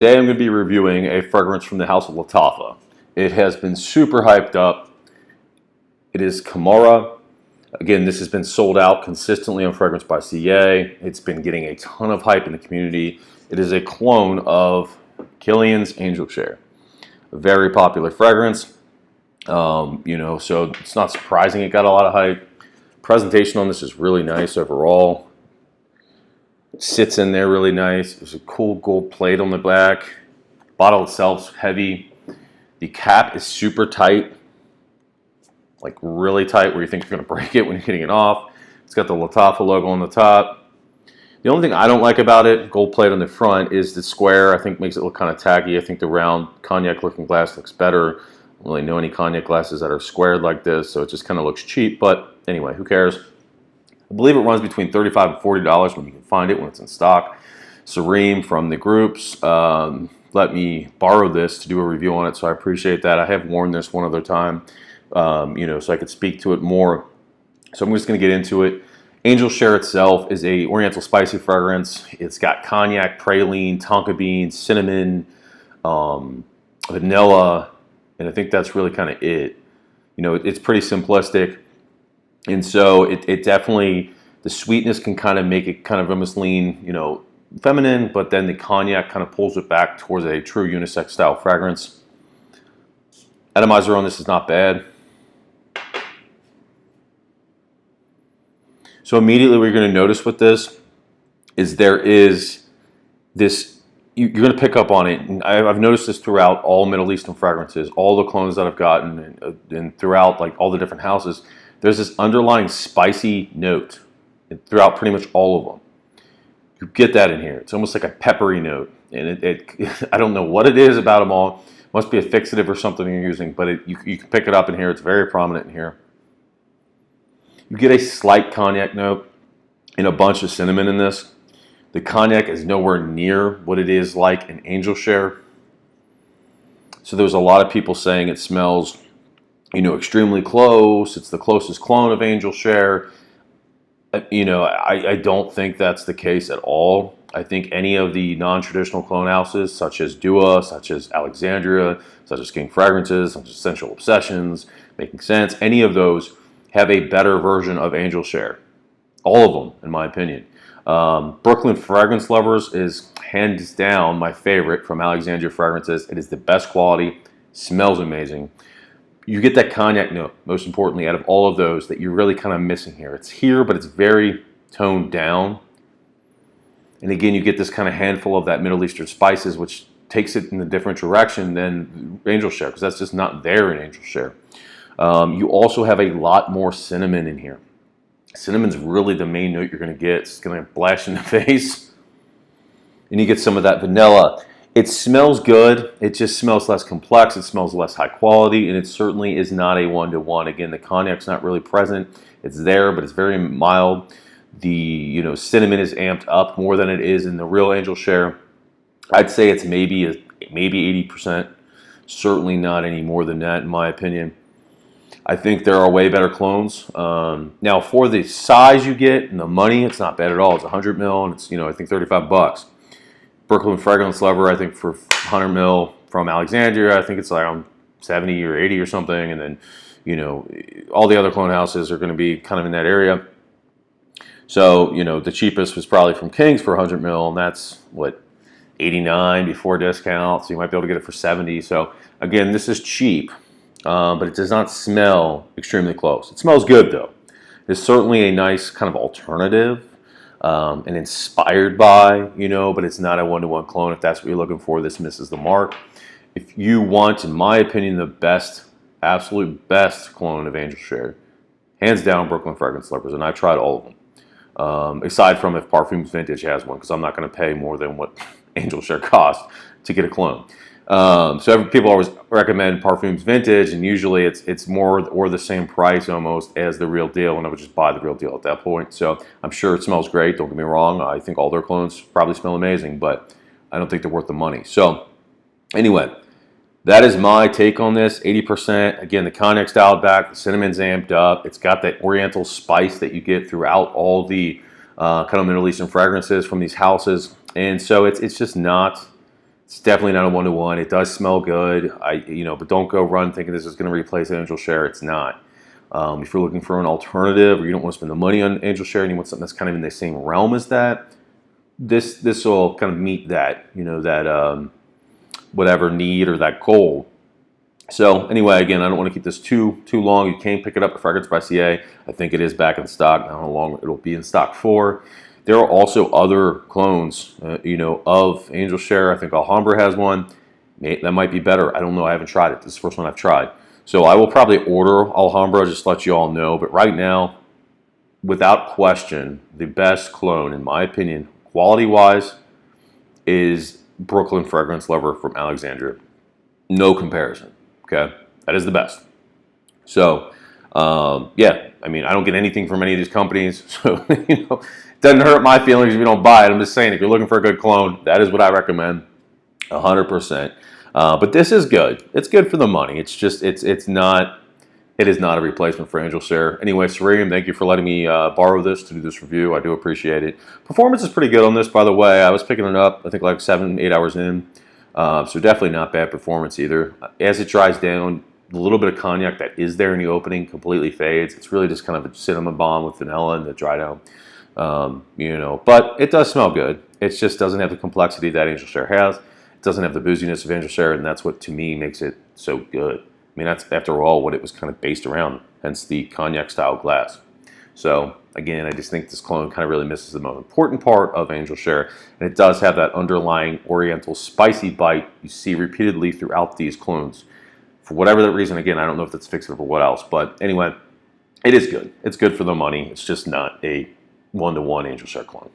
Today I'm going to be reviewing a fragrance from the house of Lattafa. It has been super hyped up. It is Khamrah. Again, this has been sold out consistently on Fragrance by CA. It's been getting a ton of hype in the community. It is a clone of Kilian's Angel Share. A very popular fragrance. So it's not surprising it got a lot of hype. Presentation on this is really nice overall. It sits in there really nice. There's a cool gold plate on the back. Bottle itself's heavy. The cap is super tight, like really tight where you think you're going to break it when you're getting it off. It's got the Lattafa logo on the top. The only thing I don't like about it, gold plate on the front, is the square. I think makes it look kind of tacky. I think the round cognac looking glass looks better. I don't really know any cognac glasses that are squared like this, so it just kind of looks cheap. But anyway, who cares? I believe it runs between $35 and $40 when you can find it, when it's in stock. Serene from the groups let me borrow this to do a review on it, so I appreciate that. I have worn this one other time, so I could speak to it more. So I'm just going to get into it. Angel Share itself is a Oriental spicy fragrance. It's got cognac, praline, tonka bean, cinnamon, vanilla, and I think that's really kind of it. It's pretty simplistic. And so it definitely, the sweetness can kind of make it kind of almost lean, feminine, but then the cognac kind of pulls it back towards a true unisex style fragrance. Atomizer on this is not bad. So immediately what you're going to notice with this is there is this, you're going to pick up on it, and I've noticed this throughout all Middle Eastern fragrances, all the clones that I've gotten, and throughout like all the different houses. There's this underlying spicy note throughout pretty much all of them. You get that in here. It's almost like a peppery note. And I don't know what it is about them all. It must be a fixative or something you're using, but you can pick it up in here. It's very prominent in here. You get a slight cognac note and a bunch of cinnamon in this. The cognac is nowhere near what it is like in Angel Share. So there's a lot of people saying it smells extremely close. It's the closest clone of Angel Share. I don't think that's the case at all. I think any of the non-traditional clone houses, such as Dua, such as Alexandria, such as King Fragrances, such as Sensual Obsessions, Making Sense, any of those have a better version of Angel Share. All of them, in my opinion. Brooklyn Fragrance Lovers is hands down my favorite from Alexandria Fragrances. It is the best quality, smells amazing. You get that cognac note, most importantly, out of all of those that you're really kind of missing here. It's here, but it's very toned down. And again, you get this kind of handful of that Middle Eastern spices, which takes it in a different direction than Angel Share, because that's just not there in Angel Share. You also have a lot more cinnamon in here. Cinnamon's really the main note you're going to get. It's going to blast in the face. And you get some of that vanilla. It smells good. It just smells less complex. It smells less high quality, and it certainly is not a one-to-one. Again, the cognac's not really present. It's there, but it's very mild. The cinnamon is amped up more than it is in the real Angel Share. I'd say it's maybe 80%. Certainly not any more than that, in my opinion. I think there are way better clones. Now, for the size you get and the money, it's not bad at all. It's 100 ml, and it's I think $35. Brooklyn Fragrance Lover, I think for 100 ml from Alexandria, I think it's like on 70 or 80 or something. And then, all the other clone houses are going to be kind of in that area. So, the cheapest was probably from King's for 100 ml, and that's what, 89 before discount. So you might be able to get it for 70. So again, this is cheap, but it does not smell extremely close. It smells good though. It's certainly a nice kind of alternative. And inspired by, but it's not a one-to-one clone. If that's what you're looking for, this misses the mark. If you want, in my opinion, the best, absolute best clone of Angel Share, hands down, Brooklyn Fragrance Lovers, and I've tried all of them. Aside from if Parfums Vintage has one, because I'm not going to pay more than what Angel Share costs to get a clone. So people always recommend Parfums Vintage, and usually it's more or the same price almost as the real deal, and I would just buy the real deal at that point. So I'm sure it smells great, don't get me wrong. I think all their clones probably smell amazing, but I don't think they're worth the money. So anyway, that is my take on this. 80%. Again, the cognac's dialed back, the cinnamon's amped up. It's got that oriental spice that you get throughout all the kind of Middle Eastern fragrances from these houses. And so it's just not It's definitely not a 1-to-1. It does smell good. But don't go run thinking this is going to replace Angel Share. It's not. If you're looking for an alternative, or you don't want to spend the money on Angel Share and you want something that's kind of in the same realm as that, this will kind of meet that, whatever need or that goal. So anyway, again, I don't want to keep this too long. You can pick it up at Fragrance by CA. I think it is back in stock. I don't know how long it'll be in stock for. There are also other clones, of Angel Share. I think Alhambra has one. That might be better. I don't know. I haven't tried it. This is the first one I've tried. So I will probably order Alhambra, just to let you all know. But right now, without question, the best clone, in my opinion, quality-wise, is Brooklyn Fragrance Lover from Alexandria. No comparison. Okay, that is the best. So, yeah, I mean, I don't get anything from any of these companies, so it doesn't hurt my feelings if you don't buy it. I'm just saying, if you're looking for a good clone, that is what I recommend, 100%. But this is good. It's good for the money. It's just it is not a replacement for Angel Share. Anyway, Cerium, thank you for letting me borrow this to do this review. I do appreciate it. Performance is pretty good on this, by the way. I was picking it up, I think, like 7-8 hours in. So definitely not bad performance either. As it dries down, the little bit of cognac that is there in the opening completely fades. It's really just kind of a cinnamon bomb with vanilla and the dry down. But it does smell good. It just doesn't have the complexity that Angel Share has. It doesn't have the booziness of Angel Share, and that's what, to me, makes it so good. I mean, that's, after all, what it was kind of based around, hence the cognac-style glass. So, again, I just think this clone kind of really misses the most important part of Angel Share, and it does have that underlying oriental spicy bite you see repeatedly throughout these clones. For whatever that reason, again, I don't know if that's fixative or what else, but anyway, it is good. It's good for the money. It's just not a 1-to-1 Angel Share clone.